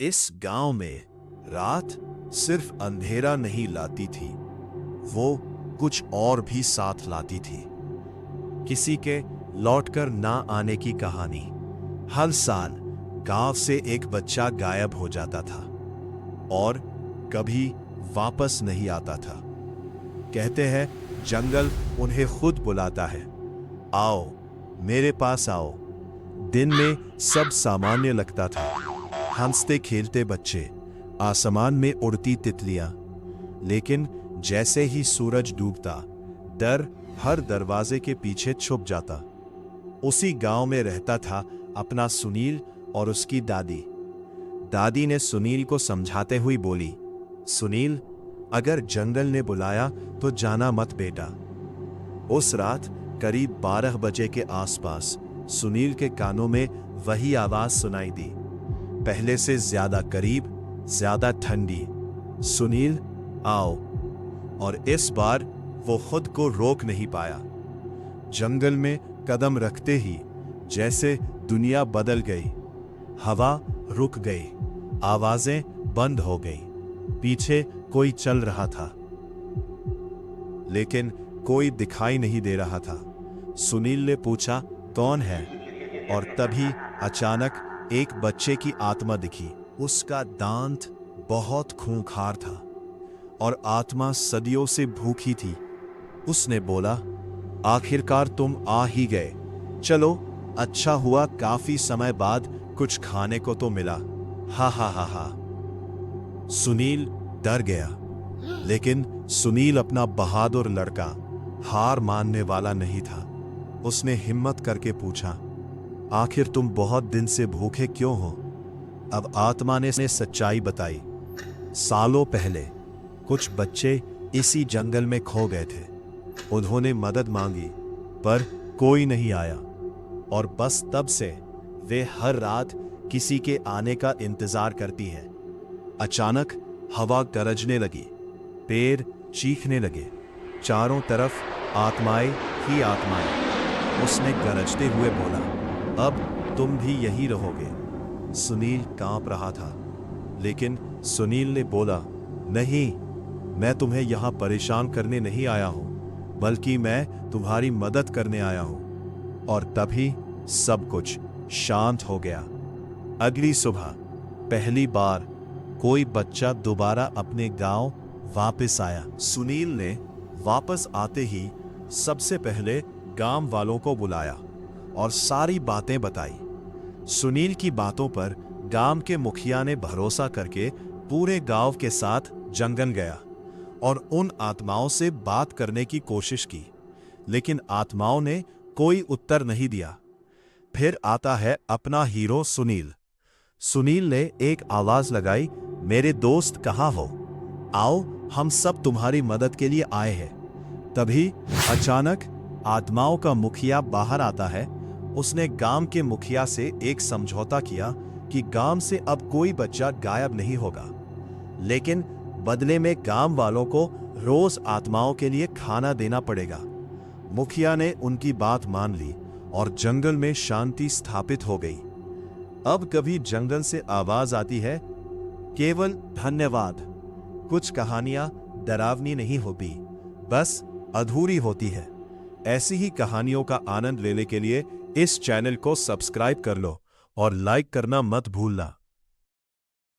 इस गांव में रात सिर्फ अंधेरा नहीं लाती थी, वो कुछ और भी साथ लाती थी। किसी के लौटकर ना आने की कहानी। हर साल गांव से एक बच्चा गायब हो जाता था और कभी वापस नहीं आता था। कहते हैं जंगल उन्हें खुद बुलाता है, आओ मेरे पास आओ। दिन में सब सामान्य लगता था, हंसते खेलते बच्चे, आसमान में उड़ती तितलियां। लेकिन जैसे ही सूरज डूबता, डर हर दरवाजे के पीछे छुप जाता। उसी गांव में रहता था अपना सुनील और उसकी दादी। दादी ने सुनील को समझाते हुए बोली, सुनील, अगर जंगल ने बुलाया तो जाना मत बेटा। उस रात करीब 12 बजे के आसपास सुनील के कानों में वही आवाज सुनाई दी, पहले से ज्यादा करीब, ज्यादा ठंडी। सुनील आओ। और इस बार वो खुद को रोक नहीं पाया। जंगल में कदम रखते ही जैसे दुनिया बदल गई। हवा रुक गई, आवाजें बंद हो गई। पीछे कोई चल रहा था, लेकिन कोई दिखाई नहीं दे रहा था। सुनील ने पूछा, कौन है? और तभी अचानक एक बच्चे की आत्मा दिखी। उसका दांत बहुत खूंखार था और आत्मा सदियों से भूखी थी। उसने बोला, आखिरकार तुम आ ही गए। चलो, अच्छा हुआ, काफी समय बाद कुछ खाने को तो मिला। हा हा हा हा। सुनील डर गया, लेकिन सुनील अपना बहादुर लड़का, हार मानने वाला नहीं था। उसने हिम्मत करके पूछा, आखिर तुम बहुत दिन से भूखे क्यों हो? अब आत्मा ने सच्चाई बताई। सालों पहले कुछ बच्चे इसी जंगल में खो गए थे। उन्होंने मदद मांगी, पर कोई नहीं आया और बस तब से वे हर रात किसी के आने का इंतजार करती हैं। अचानक हवा गरजने लगी, पेड़ चीखने लगे, चारों तरफ आत्माएं ही आत्माएं। उसने गरजते हुए बोला, अब तुम भी यहीं रहोगे। सुनील कांप रहा था, लेकिन सुनील ने बोला, नहीं, मैं तुम्हें यहां परेशान करने नहीं आया हूं, बल्कि मैं तुम्हारी मदद करने आया हूं। और तभी सब कुछ शांत हो गया। अगली सुबह पहली बार कोई बच्चा दोबारा अपने गांव वापस आया। सुनील ने वापस आते ही सबसे पहले गांव वालों को बुलाया और सारी बातें बताई। सुनील की बातों पर गांव के मुखिया ने भरोसा करके पूरे गांव के साथ जंगल गया और उन आत्माओं से बात करने की कोशिश की, लेकिन आत्माओं ने कोई उत्तर नहीं दिया। फिर आता है अपना हीरो सुनील। सुनील ने एक आवाज लगाई, मेरे दोस्त कहाँ हो? आओ, हम सब तुम्हारी मदद के लिए आए हैं। तभी अचानक आत्माओं का मुखिया बाहर आता है। उसने गांव के मुखिया से एक समझौता किया कि गांव से अब कोई बच्चा गायब नहीं होगा, लेकिन बदले में गांव वालों को रोज आत्माओं के लिए खाना देना पड़ेगा। मुखिया ने उनकी बात मान ली और जंगल में शांति स्थापित हो गई। अब कभी जंगल से आवाज आती है, केवल धन्यवाद। कुछ कहानियां डरावनी नहीं होती, बस अधूरी होती है। ऐसी ही कहानियों का आनंद लेने के लिए इस चैनल को सब्सक्राइब कर लो और लाइक करना मत भूलना।